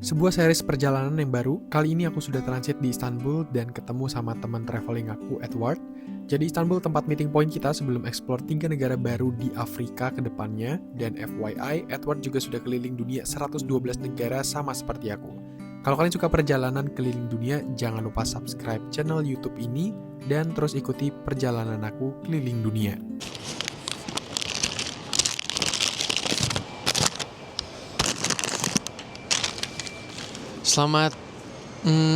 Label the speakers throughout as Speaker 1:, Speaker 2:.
Speaker 1: Sebuah series perjalanan yang baru. Kali ini aku sudah transit di Istanbul dan ketemu sama teman traveling aku, Edward. Jadi Istanbul tempat meeting point kita sebelum explore 3 negara baru di Afrika ke depannya. Dan FYI, Edward juga sudah keliling dunia 112 negara sama seperti aku. Kalau kalian suka perjalanan keliling dunia, jangan lupa subscribe channel YouTube ini dan terus ikuti perjalanan aku keliling dunia. Selamat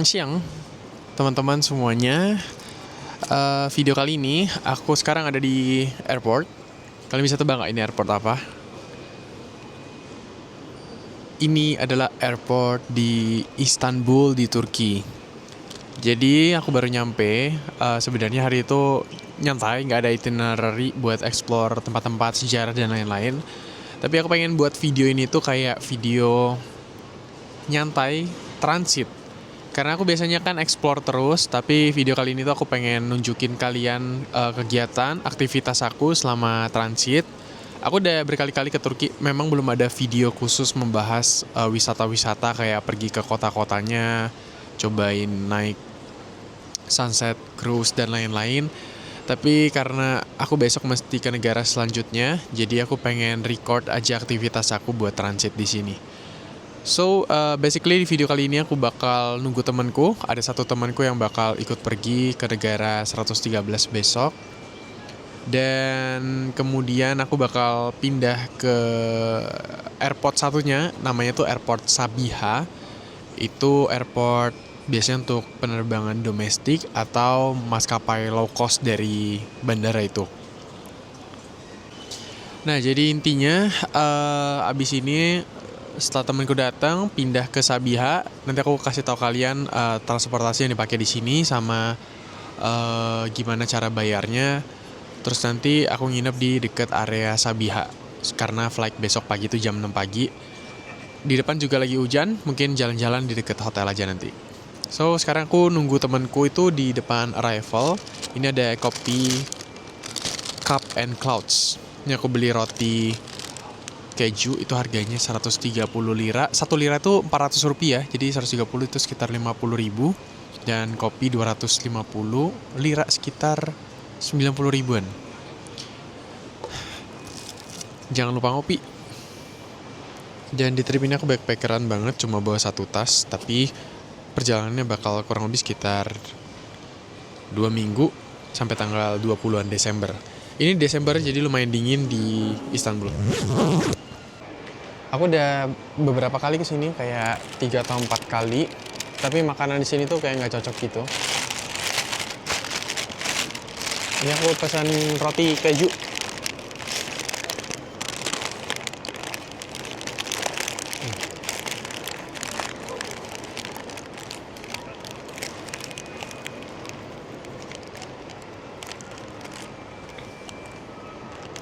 Speaker 1: siang teman-teman semuanya. Video kali ini aku sekarang ada di airport. Kalian bisa tebak nggak ini airport apa? Ini adalah airport di Istanbul di Turki. Jadi aku baru nyampe. Sebenarnya hari itu nyantai, nggak ada itinerary buat explore tempat-tempat sejarah dan lain-lain. Tapi aku pengen buat video ini tuh kayak video nyantai transit. Karena aku biasanya kan explore terus, tapi video kali ini tuh aku pengen nunjukin kalian kegiatan, aktivitas aku selama transit. Aku udah berkali-kali ke Turki, memang belum ada video khusus membahas wisata-wisata kayak pergi ke kota-kotanya, cobain naik sunset cruise dan lain-lain. Tapi karena aku besok mesti ke negara selanjutnya, jadi aku pengen record aja aktivitas aku buat transit di sini. So, basically di video kali ini aku bakal nunggu temanku. Ada satu temanku yang bakal ikut pergi ke negara 113 besok. Dan kemudian aku bakal pindah ke airport satunya, namanya tuh Airport Sabiha. Itu airport biasanya untuk penerbangan domestik atau maskapai low cost dari bandara itu. Nah, jadi intinya abis ini setelah temanku datang pindah ke Sabiha, nanti aku kasih tahu kalian transportasi yang dipakai di sini sama gimana cara bayarnya. Terus nanti aku nginep di dekat area Sabiha karena flight besok pagi itu jam 6 pagi. Di depan juga lagi hujan, mungkin jalan-jalan di dekat hotel aja nanti. So, sekarang aku nunggu temanku itu di depan arrival. Ini ada kopi Cup and Clouds. Ini aku beli roti keju, itu harganya 130 lira. 1 lira itu 400 rupiah, jadi 130 itu sekitar 50 ribu. Dan kopi 250 lira sekitar 90 ribuan. Jangan lupa ngopi. Dan di trip ini aku backpackeran banget, cuma bawa satu tas. Tapi perjalanannya bakal kurang lebih sekitar 2 minggu sampai tanggal 20-an Desember. Ini Desember jadi lumayan dingin di Istanbul. Aku udah beberapa kali kesini, kayak 3 atau 4 kali. Tapi makanan di sini tuh kayak nggak cocok gitu. Ini aku pesan roti keju.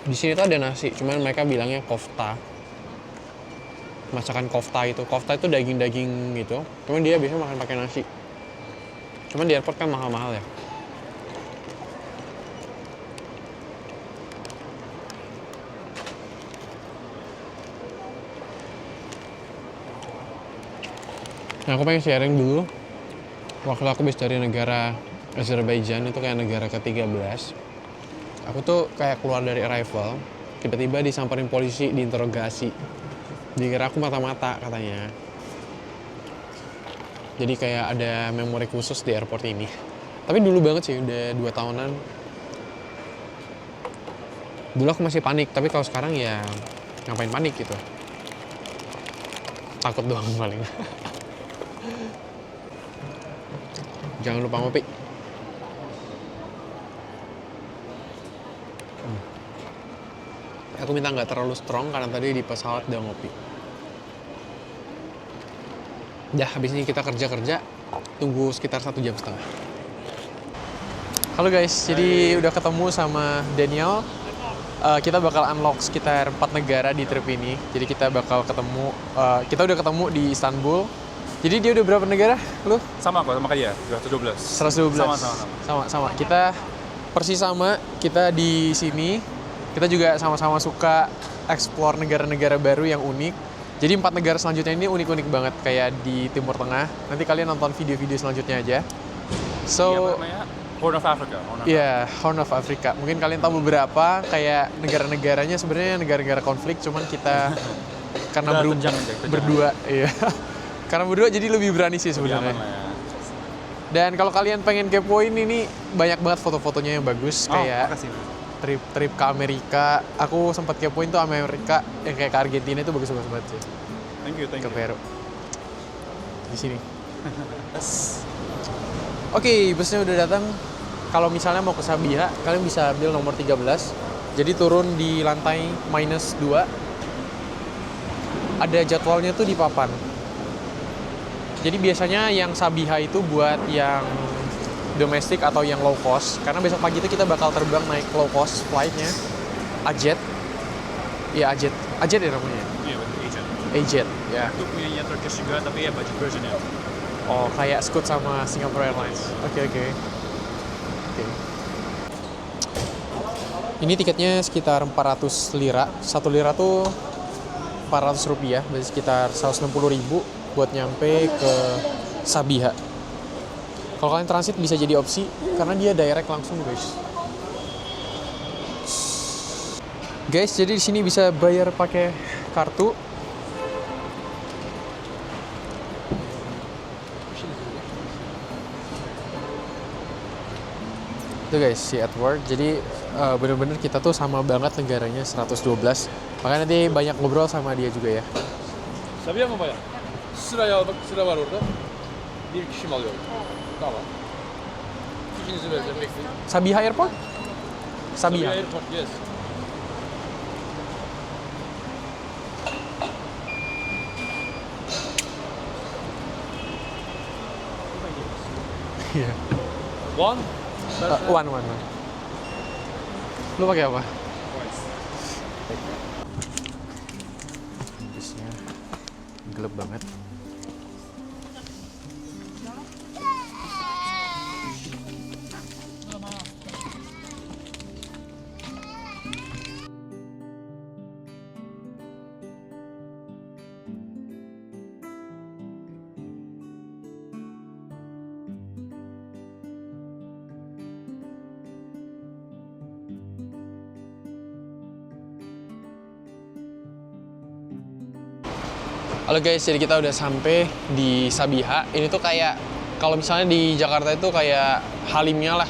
Speaker 1: Di sini tuh ada nasi, cuman mereka bilangnya kofta. Masakan kofta itu daging-daging gitu, cuman dia biasanya makan pakai nasi. Cuman di airport kan mahal-mahal ya. Nah, aku pengen sharing dulu waktu aku habis dari negara Azerbaijan, itu kayak negara ke-13. Aku tuh kayak keluar dari arrival, tiba-tiba disamperin polisi, diinterogasi. Dikira aku mata-mata katanya. Jadi kayak ada memori khusus di airport ini. Tapi dulu banget sih, udah 2 tahunan. Dulu aku masih panik, tapi kalau sekarang ya ngapain panik gitu. Takut doang paling. Jangan lupa ngopi. Aku minta nggak terlalu strong karena tadi di pesawat udah ngopi. Dah, habis ini kita kerja-kerja, tunggu sekitar 1,5 jam. Halo guys, jadi udah ketemu sama Daniel. Kita bakal unlock sekitar 4 negara di trip ini. Jadi kita bakal ketemu, kita udah ketemu di Istanbul. Jadi dia udah berapa negara, lu?
Speaker 2: Sama kok, sama kayak dia, 112.
Speaker 1: 112. Sama. Kita persis sama, kita di sini. Kita juga sama-sama suka explore negara-negara baru yang unik. Jadi 4 negara selanjutnya ini unik-unik banget kayak di Timur Tengah. Nanti kalian nonton video-video selanjutnya aja.
Speaker 2: Iya,
Speaker 1: So,
Speaker 2: apa namanya? Horn of Africa.
Speaker 1: ya Horn of Africa. Mungkin kalian tahu beberapa kayak negara-negaranya sebenarnya negara-negara konflik, cuman kita karena
Speaker 2: Udah terjang aja, terjang
Speaker 1: berdua, iya. Karena berdua jadi lebih berani sih
Speaker 2: Lebih aman
Speaker 1: sebenarnya.
Speaker 2: lah ya.
Speaker 1: Dan kalau kalian pengen kepoin ini banyak banget foto-fotonya yang bagus kayak
Speaker 2: makasih.
Speaker 1: trip ke Amerika. Aku sempat kepoin tuh Amerika yang kayak ke Argentina itu bagus-bagus banget sih.
Speaker 2: Thank you.
Speaker 1: Ke Peru. Di sini. Oke, busnya udah datang. Kalau misalnya mau ke Sabiha, kalian bisa ambil nomor 13. Jadi turun di lantai -2. Ada jadwalnya tuh di papan. Jadi biasanya yang Sabiha itu buat yang domestik atau yang low cost. Karena besok pagi itu kita bakal terbang naik low cost flightnya. Ajet. Iya, Ajet. Ajet ya namanya?
Speaker 2: Iya, agent.
Speaker 1: Ajet, ya.
Speaker 2: Itu punya Turkish juga, tapi ya budget versionnya.
Speaker 1: Oh, kayak Scoot sama Singapore Airlines. Oke. Ini tiketnya sekitar 400 lira. 1 lira tuh 400 rupiah, berarti sekitar 160.000 buat nyampe ke Sabiha. Kalau kalian transit bisa jadi opsi karena dia direct langsung, guys. Guys, jadi di sini bisa bayar pakai kartu. Itu guys, si Edward. Jadi bener-bener kita tuh sama banget negaranya 112. Makanya nanti banyak ngobrol sama dia juga ya.
Speaker 2: Sabiha mı bayağı? Sıra var orada. Bir kişi mi alıyor? Tamam. İkinizi vereceğim, bekleyin.
Speaker 1: Sabiha Airport? Sabiha.
Speaker 2: Airport, yes.
Speaker 1: Iya.
Speaker 2: One.
Speaker 1: One. Lu pakai apa? Bisnya gelap banget. Halo guys, jadi kita udah sampai di Sabiha. Ini tuh kayak kalau misalnya di Jakarta itu kayak Halimnya lah.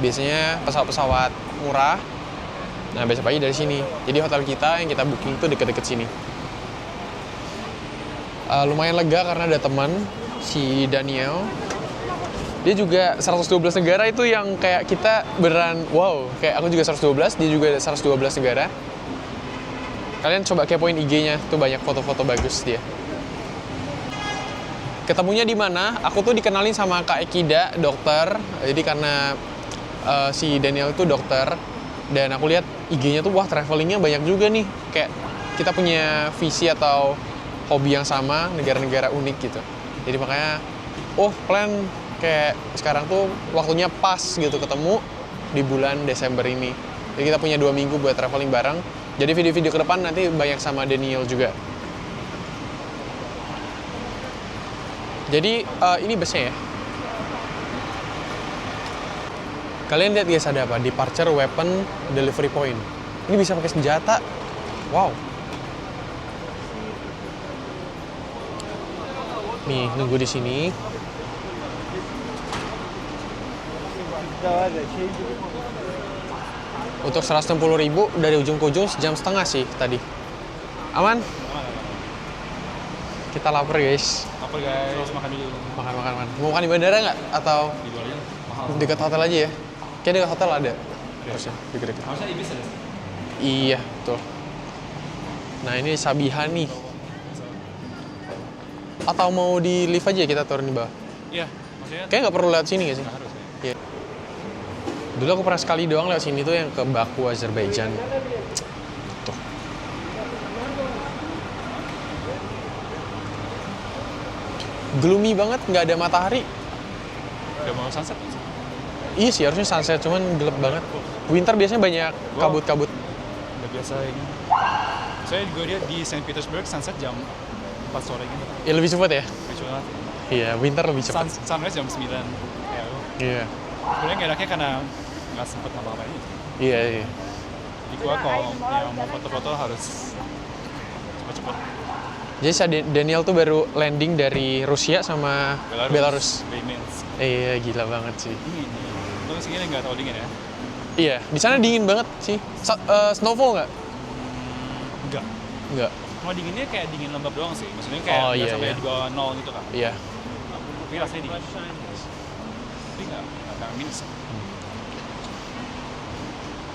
Speaker 1: Biasanya pesawat-pesawat murah. Nah, besok pagi dari sini. Jadi hotel kita yang kita booking tuh deket-deket sini. Lumayan lega karena ada teman si Daniel. Dia juga 112 negara itu yang kayak kita beneran wow. Kayak aku juga 112, dia juga 112 negara. Kalian coba kepoin IG-nya, tuh banyak foto-foto bagus dia. Ketemunya di mana? Aku tuh dikenalin sama Kak Ekida, dokter. Jadi karena si Daniel itu dokter, dan aku lihat IG-nya tuh wah travelingnya banyak juga nih. Kayak kita punya visi atau hobi yang sama, negara-negara unik gitu. Jadi makanya, plan kayak sekarang tuh waktunya pas gitu ketemu di bulan Desember ini. Jadi kita punya 2 minggu buat traveling bareng. Jadi video-video ke depan nanti banyak sama Daniel juga. Jadi ini busnya ya. Kalian lihat guys ada apa? Departure Weapon Delivery Point. Ini bisa pakai senjata. Wow. Nih, nunggu di sini. Untuk 160.000 dari ujung ke ujung sejam setengah sih tadi. Aman? Kita lapar guys.
Speaker 2: Lapar guys. Terus makan dulu.
Speaker 1: Makan. Mau makan di bandara nggak? Atau
Speaker 2: Di luar aja. Mahal.
Speaker 1: dekat hotel aja ya? Kayak dekat hotel ada. Harusnya deket-deket.
Speaker 2: Harusnya Ibis ada.
Speaker 1: Iya, betul. Nah ini Sabiha nih. Atau mau di lift aja kita turun di bawah?
Speaker 2: Iya, maksudnya
Speaker 1: Kayaknya nggak perlu lewat sini nggak sih?
Speaker 2: nggak harus ya.
Speaker 1: Iya. Dulu aku pernah sekali doang lewat sini tuh yang ke Baku, Azerbaijan. Tuh. Gloomy banget, nggak ada matahari.
Speaker 2: Udah mau sunset?
Speaker 1: Iya sih, harusnya sunset, cuman gelap banget. Winter biasanya banyak kabut-kabut.
Speaker 2: Udah biasa ini.
Speaker 3: Saya juga dia di Saint Petersburg sunset jam 4 sore gitu.
Speaker 1: Ya lebih cepat ya?
Speaker 3: Lucu banget.
Speaker 1: Iya, winter lebih cepat.
Speaker 3: Sunrise jam 9. Ya,
Speaker 1: Iya.
Speaker 3: sebenarnya nggak enaknya karena nggak sempet ngapa-ngapain.
Speaker 1: Iya, iya.
Speaker 3: Jadi gua kalau yang mau foto-foto harus cepet-cepet.
Speaker 1: Jadi Daniel tuh baru landing dari Rusia sama Belarus.
Speaker 3: Baymains.
Speaker 1: Iya, gila banget sih.
Speaker 3: Dingin. Tapi segini nggak terlalu dingin ya?
Speaker 1: Iya, di sana dingin banget sih. Snowfall nggak?
Speaker 3: Enggak.
Speaker 1: Nggak.
Speaker 3: Cuma dinginnya kayak dingin lembab doang sih. Maksudnya kayak
Speaker 1: Oh,
Speaker 3: nggak
Speaker 1: iya,
Speaker 3: sampai
Speaker 1: iya.
Speaker 3: di bawah 0 gitu kan.
Speaker 1: Iya.
Speaker 3: Tapi rasanya dingin. Tapi nggak minus.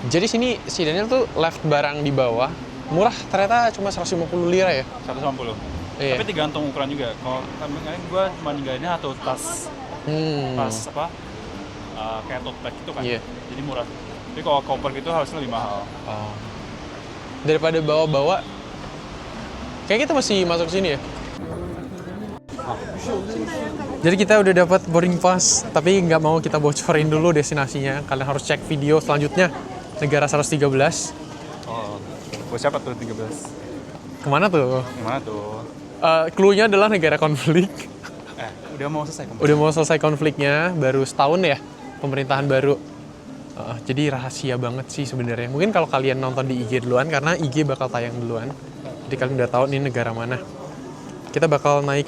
Speaker 1: Jadi sini si Daniel tuh left barang di bawah. Murah ternyata cuma 150 lira ya.
Speaker 3: 150.
Speaker 1: Iya.
Speaker 3: Tapi tergantung ukuran juga. Kalau kemarin gue cuma ninggalinnya atau tas apa kayak tote bag gitu kan.
Speaker 1: Iya.
Speaker 3: Jadi murah. Tapi kalau koper gitu harusnya lebih mahal.
Speaker 1: Oh. Daripada bawa-bawa, kayak kita masih masuk sini ya. Jadi kita udah dapat boarding pass, tapi nggak mau kita bocorin dulu destinasinya. Kalian harus cek video selanjutnya. Negara 113.
Speaker 3: Oh, buat siapa tuh 13?
Speaker 1: Kemana tuh?
Speaker 3: Gimana tuh?
Speaker 1: Clue-nya adalah negara konflik.
Speaker 3: Udah mau selesai kompetisi.
Speaker 1: Udah mau selesai konfliknya, baru setahun ya pemerintahan baru. Jadi rahasia banget sih sebenarnya. Mungkin kalau kalian nonton di IG duluan, karena IG bakal tayang duluan. Jadi kalian udah tahu ini negara mana. Kita bakal naik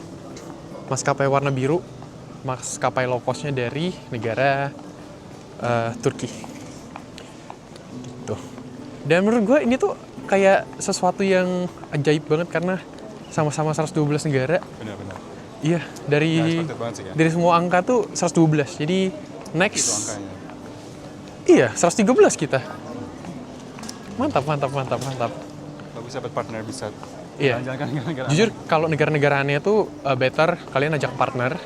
Speaker 1: maskapai warna biru, maskapai low cost-nya dari negara Turki. Gitu. Dan menurut gue ini tuh kayak sesuatu yang ajaib banget karena sama-sama 112 negara.
Speaker 3: Benar-benar.
Speaker 1: Iya, dari
Speaker 3: Expected banget sih ya.
Speaker 1: dari semua angka tuh 112. Jadi
Speaker 3: Itu
Speaker 1: next
Speaker 3: angkanya.
Speaker 1: iya 113 kita. Mantap.
Speaker 3: Bagus dapat partner bisa
Speaker 1: Iya.
Speaker 3: jalan-jalan negara.
Speaker 1: Jujur kalau negara-negara aneh tuh better kalian ajak partner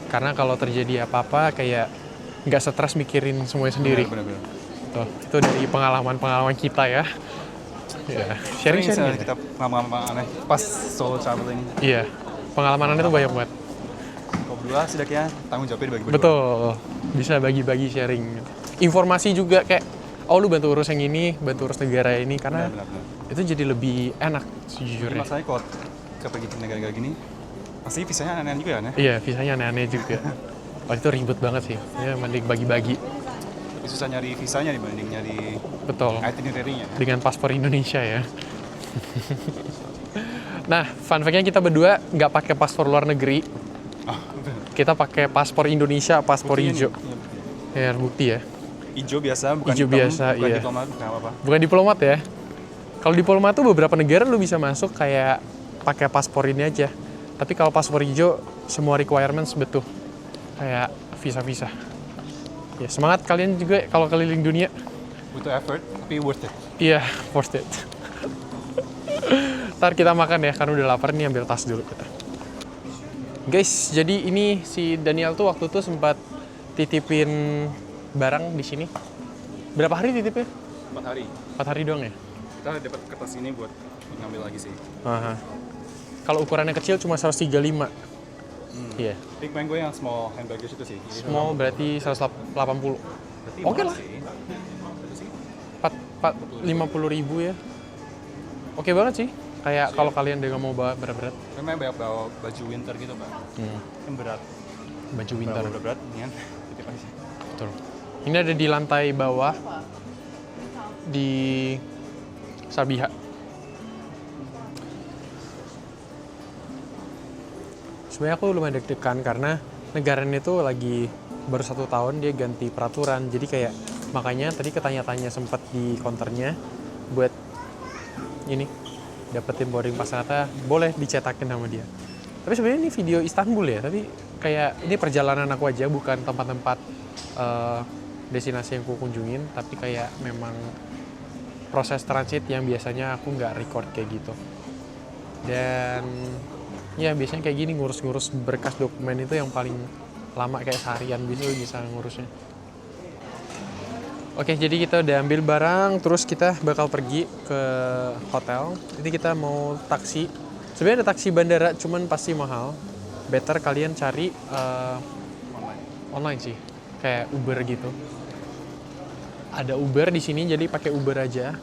Speaker 1: karena kalau terjadi apa-apa kayak nggak stres mikirin semuanya sendiri.
Speaker 3: Benar-benar.
Speaker 1: Tuh, itu dari pengalaman kita ya. Ya, sharing
Speaker 3: Sering
Speaker 1: aja.
Speaker 3: kita pengalaman aneh pas solo traveling.
Speaker 1: Iya. Pengalaman aneh tuh banyak banget.
Speaker 3: Kalau berdua setidaknya tanggung jawabnya dibagi-bagi.
Speaker 1: Betul. Bisa bagi-bagi sharing. Informasi juga kayak oh lu bantu urus yang ini, bantu urus negara ini karena
Speaker 3: Benar-benar.
Speaker 1: itu jadi lebih enak
Speaker 3: Jadi
Speaker 1: sejujurnya.
Speaker 3: masalahnya kalau pergi ke negara-negara gini, pasti visanya aneh-aneh juga kan ya?
Speaker 1: Iya, visanya aneh-aneh juga. Oh itu ribet banget sih. Ya mending bagi-bagi.
Speaker 3: Lebih susah nyari visanya dibanding nyari
Speaker 1: Betul.
Speaker 3: itinerary-nya.
Speaker 1: Dengan paspor Indonesia ya. Nah, fun fact-nya kita berdua nggak pakai paspor luar negeri. Kita pakai paspor Indonesia, paspor hijau. Ya, bukti ya.
Speaker 3: Hijau biasa, bukan
Speaker 1: Hijau
Speaker 3: hitam,
Speaker 1: biasa,
Speaker 3: bukan
Speaker 1: iya.
Speaker 3: diplomat, bukan apa-apa.
Speaker 1: Bukan diplomat ya. Kalau diplomat tuh beberapa negara lu bisa masuk kayak pakai paspor ini aja. Tapi kalau paspor hijau semua requirements betul. Kayak visa-visa. Ya, semangat kalian juga kalau keliling dunia.
Speaker 3: Butuh effort, tapi worth it.
Speaker 1: Iya, worth it. Ntar kita makan ya, karena udah lapar nih, ambil tas dulu kita. Guys, jadi ini si Daniel tuh waktu itu sempat titipin barang di sini. Berapa hari titipnya?
Speaker 3: 4 hari.
Speaker 1: 4 hari doang ya?
Speaker 3: Kita dapat kertas ini buat ngambil lagi sih.
Speaker 1: Aha. Kalau ukurannya kecil cuma 135. Iya.
Speaker 3: Tapi kemarin gue yang small hand baggage itu sih. Jadi
Speaker 1: Small berarti 180.
Speaker 3: berarti
Speaker 1: Oke
Speaker 3: murah
Speaker 1: lah.
Speaker 3: sih. Berapa sih?
Speaker 1: 50.000 ya. Oke banget sih. Kayak kalau kalian udah nggak mau bawa berat-berat.
Speaker 3: Memang banyak bawa baju winter gitu, Pak. Kan berat.
Speaker 1: Baju winter.
Speaker 3: Bawa berat, ini kan titip aja.
Speaker 1: Betul. Ini ada di lantai bawah di Sabiha. Sebenarnya aku lumayan deg-degan karena negara ini tuh lagi baru 1 tahun dia ganti peraturan. Jadi kayak makanya tadi ketanya-tanya sempat di counternya buat ini dapetin boarding pass, ternyata boleh dicetakin sama dia. Tapi sebenarnya ini video Istanbul ya, tapi kayak ini perjalanan aku aja, bukan tempat-tempat destinasi yang aku kunjungin, tapi kayak memang proses transit yang biasanya aku nggak record kayak gitu. Dan ya biasanya kayak gini ngurus-ngurus berkas dokumen itu yang paling lama, kayak seharian bisa ngurusnya. Oke, jadi kita udah ambil barang, terus kita bakal pergi ke hotel. Jadi kita mau taksi. Sebenarnya ada taksi bandara, cuman pasti mahal. Better kalian cari online sih, kayak Uber gitu. Ada Uber di sini, jadi pakai Uber aja.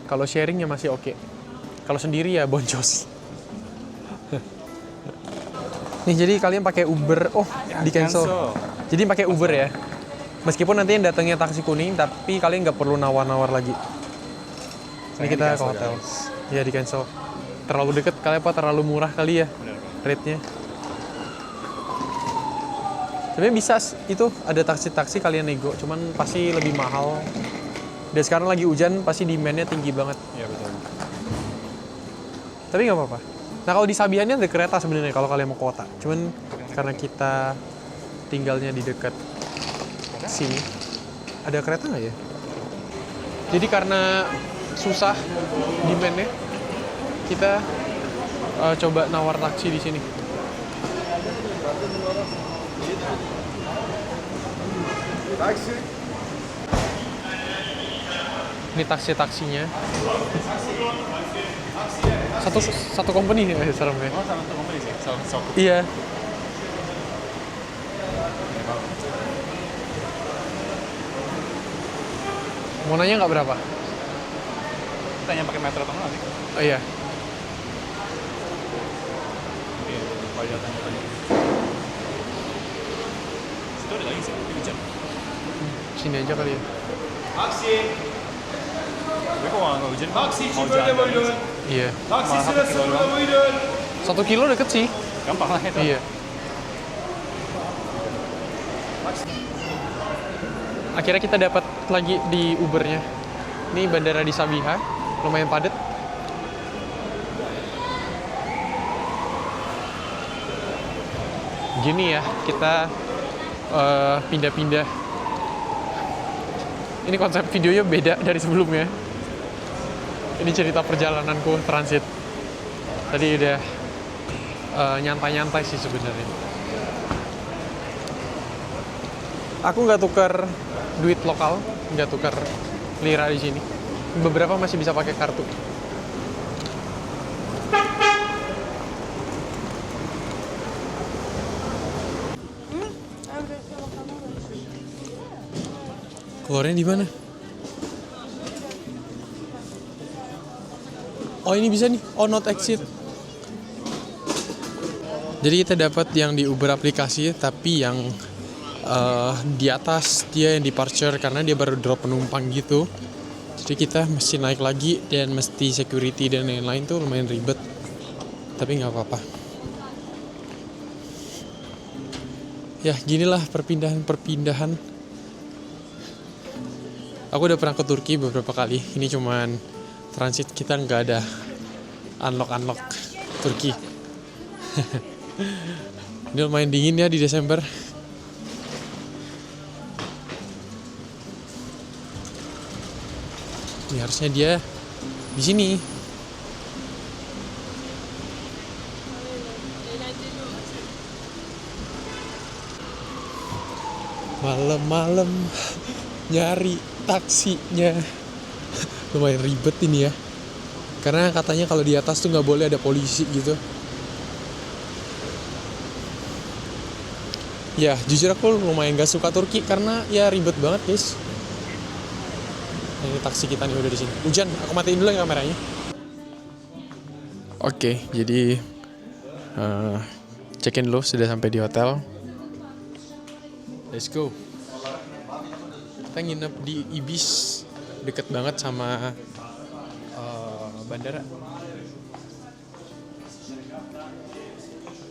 Speaker 1: Kalau sharing ya masih oke. Kalau sendiri ya boncos. Nih jadi kalian pakai Uber, di cancel. Jadi pakai Uber ya. Meskipun nanti yang datangnya taksi kuning, tapi kalian nggak perlu nawar-nawar lagi. Ini kita ke hotel. Ya di cancel. Terlalu deket kali apa terlalu murah kali ya rate-nya. Sebenarnya bisa itu ada taksi-taksi kalian nego, cuman pasti lebih mahal. Dan sekarang lagi hujan, pasti demand-nya tinggi banget.
Speaker 3: Iya betul.
Speaker 1: Tapi nggak apa-apa. Nah kalau di Sabiha ini ada kereta sebenarnya kalau kalian mau ke kota. Cuman karena kita tinggalnya di dekat sini, ada kereta nggak ya? Jadi karena susah demand-nya, kita coba nawar taksi di sini.
Speaker 2: Taksi.
Speaker 1: Ini taksinya. Satu company nih serem ya.
Speaker 3: Oh, sama tuh company sih. Sama.
Speaker 1: Iya. Mau nanya nggak berapa?
Speaker 3: Tanya pakai metro atau enggak sih?
Speaker 1: Oh iya.
Speaker 3: Iya, kalau dia tanya. Situ ada lagi sih, tapi hujan.
Speaker 1: Sini aja kali ya.
Speaker 2: Taksi.
Speaker 3: Tapi kok nggak hujan?
Speaker 2: Taksi
Speaker 3: Mau
Speaker 2: şoförle
Speaker 3: jalan.
Speaker 2: buyurun.
Speaker 1: Iya.
Speaker 2: Taksi
Speaker 3: Malah
Speaker 2: sırası
Speaker 3: kilo
Speaker 2: burada
Speaker 3: doang.
Speaker 2: buyurun.
Speaker 1: 1 kilo deket sih.
Speaker 3: Gampang lah itu.
Speaker 1: Iya. Akhirnya kita dapat lagi di Ubernya. Ini bandara di Sabiha, lumayan padat. Gini ya, kita pindah-pindah. Ini konsep videonya beda dari sebelumnya. Ini cerita perjalananku transit. Tadi udah nyantai-nyantai sih sebenarnya. Aku nggak tukar duit lokal, nggak tukar lira di sini. Beberapa masih bisa pakai kartu. Keluarnya di mana? Oh ini bisa nih. Oh not exit. Jadi kita dapat yang di Uber aplikasi, tapi yang di atas dia yang departure karena dia baru drop penumpang gitu. Jadi kita mesti naik lagi dan mesti security dan lain-lain tuh lumayan ribet. Tapi nggak apa-apa. Ya ginilah perpindahan. Aku udah pernah ke Turki beberapa kali. Ini cuman transit, kita nggak ada unlock Turki. Ini lumayan dingin ya di Desember. Ini harusnya dia di sini. Malam-malam nyari taksinya lumayan ribet ini ya. Karena katanya kalau di atas tuh nggak boleh ada polisi gitu. Ya jujur aku lumayan gak suka Turki karena ya ribet banget guys. Ini taksi kita nih udah di sini. Hujan, aku matiin dulu ya kameranya. Oke, jadi check-in dulu, sudah sampai di hotel. Let's go. Kita nginep di Ibis, deket banget sama bandara.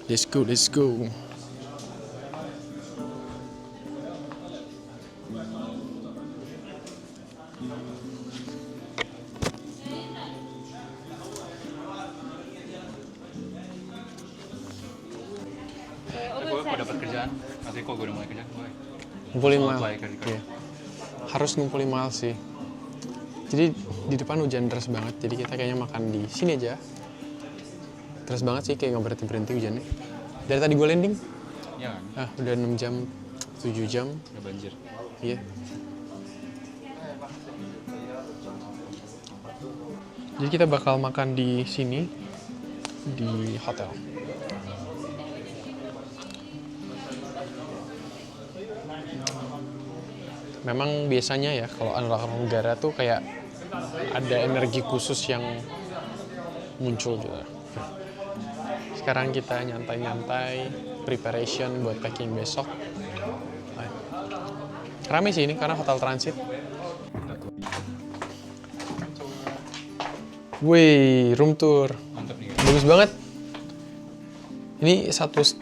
Speaker 1: Let's go.
Speaker 3: Gue dapat kerjaan, nanti kok gue udah mulai kerja, gue
Speaker 1: Ngumpulin
Speaker 3: Mau
Speaker 1: mile.
Speaker 3: apply ke Recruit.
Speaker 1: Iya. Harus ngumpulin mile sih. Jadi di depan hujan deras banget, jadi kita kayaknya makan di sini aja. Deras banget sih, kayak nggak berhenti hujannya. Dari tadi gue landing,
Speaker 3: ya kan,
Speaker 1: udah 6 jam, 7 jam.
Speaker 3: udah banjir.
Speaker 1: Iya. Jadi kita bakal makan di sini, di hotel. Memang biasanya ya kalau anak negara tuh kayak ada energi khusus yang muncul gitu. Sekarang kita nyantai-nyantai preparation buat packing besok. Rame sih ini karena hotel transit. Wih, room tour.
Speaker 2: Mantap nih.
Speaker 1: Bagus banget. Ini 1,5,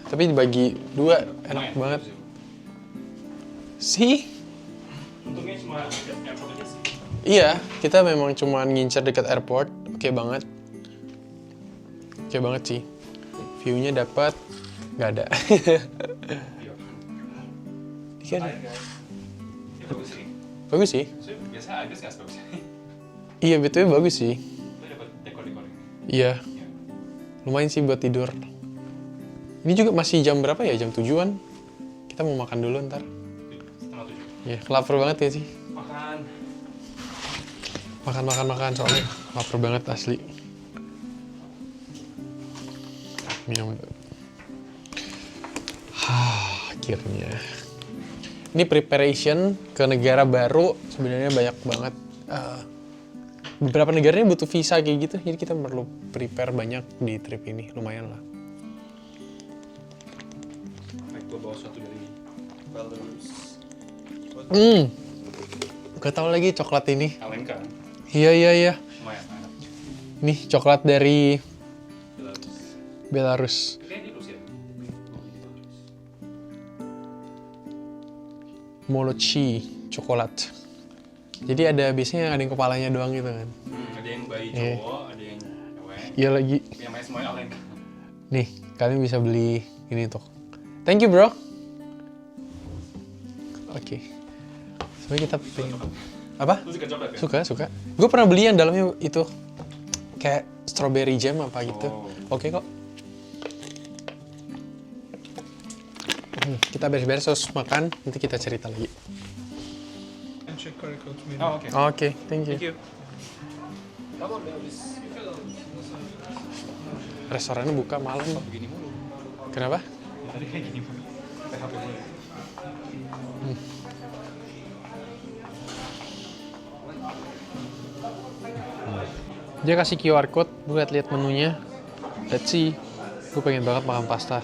Speaker 1: tapi dibagi 2, enak banget. Sih?
Speaker 3: Untungnya cuma airport aja sih.
Speaker 1: Iya, kita memang cuma ngincer dekat airport. Oke banget. Oke banget sih. View-nya dapat, nggak ada. Iya.
Speaker 3: Ya bagus sih.
Speaker 1: Bagus sih.
Speaker 3: Biasa Agus nggak bagus.
Speaker 1: Iya, betul bagus sih.
Speaker 3: Lo dapat dekor-dekor.
Speaker 1: Iya. Lumayan sih buat tidur. Ini juga masih jam berapa ya? Jam 7-an. Kita mau makan dulu ntar.
Speaker 3: 6:30.
Speaker 1: Iya, lapar banget ya sih.
Speaker 3: Makan.
Speaker 1: Makan soalnya lapar banget asli. Minum. Akhirnya. Ini preparation ke negara baru sebenarnya banyak banget. Beberapa negaranya butuh visa kayak gitu, jadi kita perlu prepare banyak di trip ini, lumayan lah.
Speaker 3: Gue bawa sesuatu dari Belarus.
Speaker 1: Gak tau lagi coklat ini.
Speaker 3: Alenka.
Speaker 1: Iya.
Speaker 3: Lumayan enak.
Speaker 1: Nih coklat dari
Speaker 3: Belarus.
Speaker 1: Belarus.
Speaker 3: Kayaknya di Rusia.
Speaker 1: Molochi coklat. Jadi biasanya ada yang kepalanya doang gitu kan.
Speaker 3: Ada yang bayi cowok, ada yang cewek.
Speaker 1: Iya lagi.
Speaker 3: Yang main semuanya Alenka.
Speaker 1: Nih, kalian bisa beli ini tuh. Thank you bro. Oke. Sebenarnya kita pengen... Apa?
Speaker 3: Lu suka coklat kan?
Speaker 1: Suka. Gue pernah beli yang dalamnya itu kayak strawberry jam apa gitu.
Speaker 3: Oh.
Speaker 1: Oke kok. Kita beres-beres terus makan, nanti kita cerita lagi.
Speaker 3: Oh, oke.
Speaker 1: Oke, thank you.
Speaker 3: Thank you.
Speaker 1: Restorannya buka malam.
Speaker 3: Begini mulu.
Speaker 1: Kenapa?
Speaker 3: Tadi kayak gini mulu. PHP mulu.
Speaker 1: Dia kasih QR code buat lihat menunya. Let's see. Gue pengen banget makan pasta.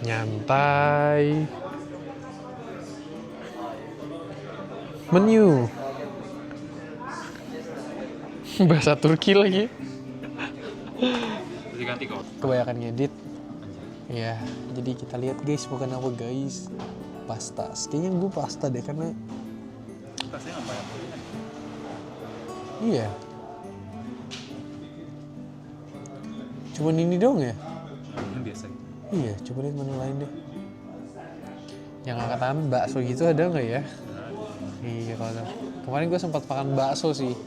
Speaker 1: Nyantai. Menu. Bahasa Turki lagi.
Speaker 3: Ganti kok.
Speaker 1: Kebanyakan ngedit. Ya, jadi kita lihat guys, makan apa guys? Pasta. Kayaknya gue pasta deh karena
Speaker 3: Tasnya apa ya?
Speaker 1: iya. Cuman ini dong ya?
Speaker 3: Biasa.
Speaker 1: Iya, coba lihat menu lain deh. Yang angkat tangan bakso gitu ada nggak ya? Iya, kalau ada. Kemarin gue sempat makan bakso sih.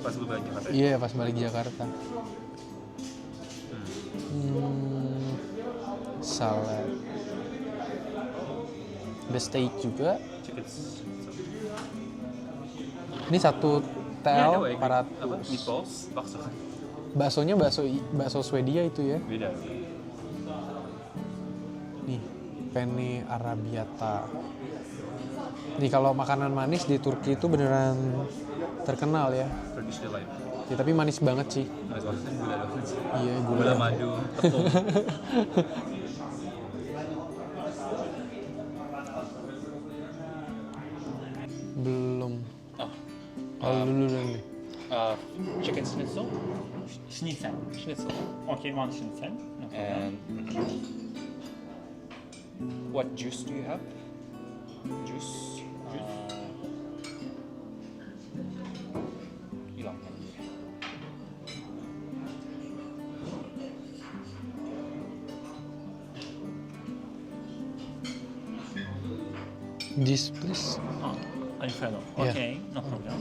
Speaker 3: Pas lu balik Jakarta.
Speaker 1: Iya, pas balik Jakarta. Salad. Ada steak juga.
Speaker 3: Chicken.
Speaker 1: Ini satu tel 400.
Speaker 3: Apa? Meatballs, bakso.
Speaker 1: Baksonya bakso Swedia itu ya.
Speaker 3: Beda.
Speaker 1: Nih, penne arrabbiata. Nih kalau makanan manis di Turki itu beneran terkenal ya.
Speaker 3: Turkish delight.
Speaker 1: Ya tapi manis banget sih.
Speaker 3: Manis banget sih, gula banget sih.
Speaker 1: Iya,
Speaker 3: Gula madu, tepung.
Speaker 1: Belum.
Speaker 3: Oh.
Speaker 1: Kalau dulu nih.
Speaker 3: Chicken schnitzel
Speaker 4: Schnitzel.
Speaker 3: schnitzel
Speaker 4: Okay, one schnitzel. No problem.
Speaker 3: and what juice do you have? Juice. Hilang kan dia.
Speaker 1: This please.
Speaker 4: Oh, Alfredo.
Speaker 1: Yeah.
Speaker 4: Okay, no problem.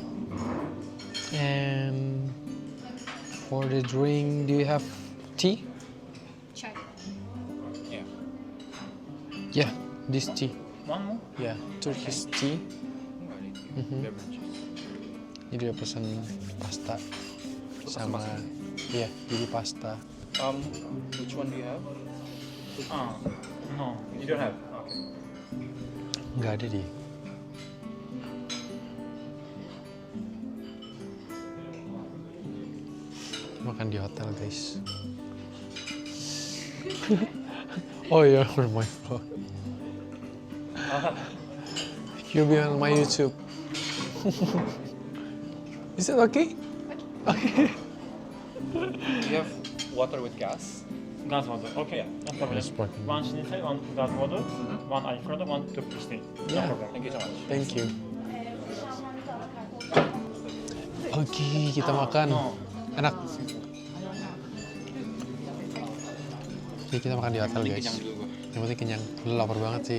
Speaker 1: And for the drink, do you have tea?
Speaker 5: Chai.
Speaker 3: Yeah.
Speaker 1: Yeah, this tea.
Speaker 4: One more?
Speaker 1: Yeah, Turkish tea.
Speaker 3: Enggak ada itu. Beverages.
Speaker 1: Jadi dia pesan pasta sama iya, jadi pasta.
Speaker 3: Which one do you have?
Speaker 4: No.
Speaker 3: You don't have. Okay.
Speaker 1: Nggak ada di. Makan di hotel guys. Oh iya, my phone. You'll be on my YouTube. Is it okay? Okay.
Speaker 3: You have water with gas?
Speaker 4: Gas water. Okay, no problem.
Speaker 1: Yes, sparkling.
Speaker 4: One schnitzel, one gas water, one Alfredo, one Turkish tea. No
Speaker 1: Yeah.
Speaker 4: problem.
Speaker 3: Thank you so much.
Speaker 1: Thank you. Oke, kita makan. Enak. Oke, kita makan di hotel guys.
Speaker 3: Kenyang dulu gua.
Speaker 1: Yang penting kenyang. Lu lapar banget sih.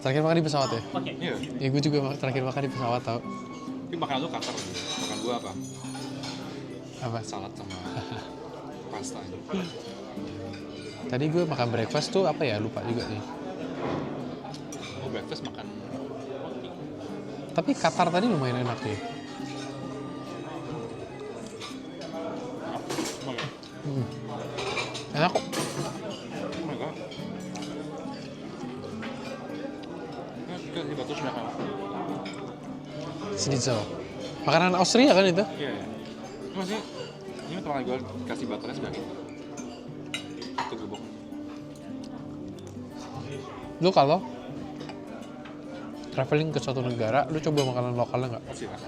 Speaker 1: Terakhir makan di pesawat ya?
Speaker 4: Okay.
Speaker 3: Iya.
Speaker 1: Ya gue juga terakhir makan di pesawat tau.
Speaker 3: Tapi makanan lu kasar. Makan gua apa?
Speaker 1: Apa?
Speaker 3: Salad sama pasta.
Speaker 1: Tadi gue makan breakfast tuh apa ya? Lupa juga nih.
Speaker 3: Oh, breakfast makan
Speaker 1: Tapi Qatar tadi lumayan enak nih. Enak kok.
Speaker 3: oh my god. Suka sih batus makan.
Speaker 1: Schnitzel. Makanan Austria kan itu?
Speaker 3: Iya, iya. Ini masih ini teman gue kasih butternya sebagai itu gubuk.
Speaker 1: Lu kalau traveling ke suatu negara, lu coba makanan lokalnya nggak?
Speaker 3: Pasti kan?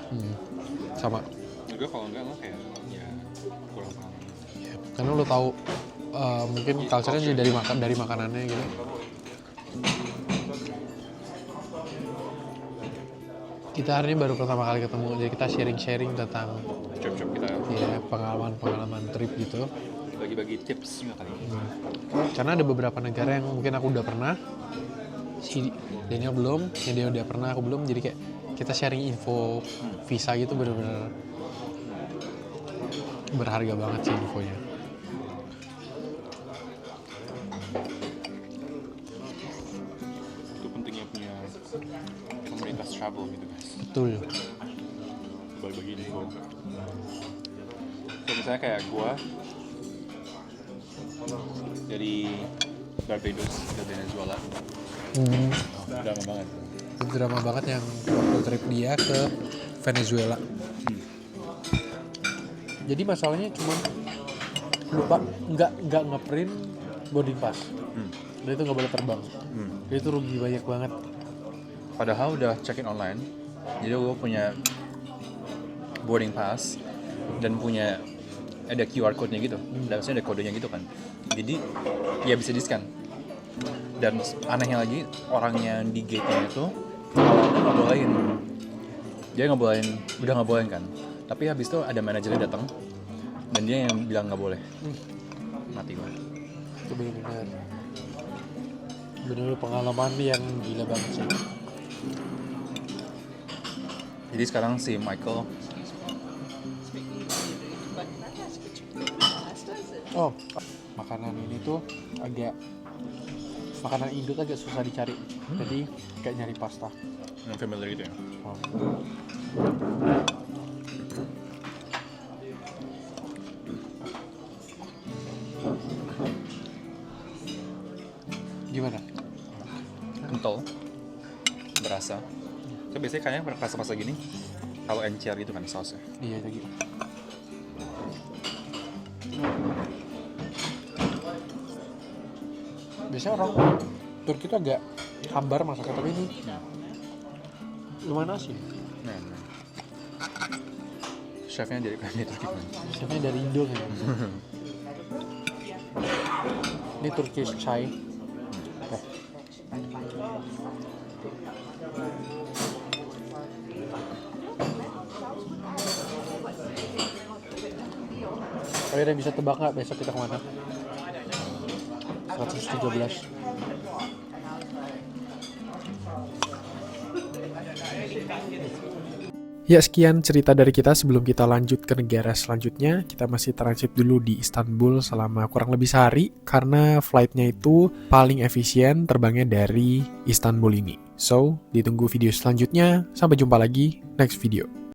Speaker 1: Sama.
Speaker 3: Gue kalau enggak lo kayak ya kurang paham.
Speaker 1: Karena lu tahu mungkin culture-nya juga dari makanannya gitu. Kita hari ini baru pertama kali ketemu, jadi kita sharing-sharing tentang
Speaker 3: Cop-cop kita
Speaker 1: ya pengalaman trip gitu.
Speaker 3: bagi-bagi tips juga kali.
Speaker 1: Karena ada beberapa negara yang mungkin aku udah pernah, si Daniel belum, yang dia udah pernah, aku belum. Jadi kayak kita sharing info visa gitu bener-bener berharga banget sih infonya.
Speaker 3: Itu pentingnya punya komunitas travel gitu guys.
Speaker 1: Betul.
Speaker 3: Bagi-bagi info. So misalnya kayak gua dari Barbados ke Venezuela, drama banget.
Speaker 1: Itu drama banget yang waktu trip dia ke Venezuela. Jadi masalahnya cuma lupa nggak ngeprint boarding pass. Dan itu nggak boleh terbang. Jadi itu rugi banyak banget.
Speaker 3: Padahal udah check-in online, jadi gue punya boarding pass dan punya ada QR code-nya gitu, dan maksudnya ada kodenya gitu kan. Jadi ya bisa di-scan. Dan anehnya lagi orangnya di gate-nya itu awalnya nggak bolehin, dia nggak bolehin, udah nggak bolehin kan. Tapi habis itu ada manajernya datang dan dia yang bilang nggak boleh. Mati gue.
Speaker 1: Itu benar-benar pengalaman yang gila banget sih.
Speaker 3: Jadi sekarang si Michael
Speaker 1: Makanan ini tuh makanan Indo tuh agak susah dicari. Jadi kayak nyari pasta.
Speaker 3: yang familiar gitu ya.
Speaker 1: Gimana?
Speaker 3: Kental, berasa. So, biasanya kayaknya pasta-pasta gini kalau encer gitu kan sausnya.
Speaker 1: Iya lagi. Biasanya orang Turki itu agak hambar masaknya, tapi ini lumayan asin.
Speaker 3: Nah. Chefnya dari Turki kan.
Speaker 1: Chefnya dari Indo kan. Ini Turkish chai. Oke. Kalian bisa tebak nggak besok kita kemana? 113. Ya sekian cerita dari kita. Sebelum kita lanjut ke negara selanjutnya, kita masih transit dulu di Istanbul selama kurang lebih sehari karena flightnya itu paling efisien terbangnya dari Istanbul ini. So, ditunggu video selanjutnya. Sampai jumpa lagi next video.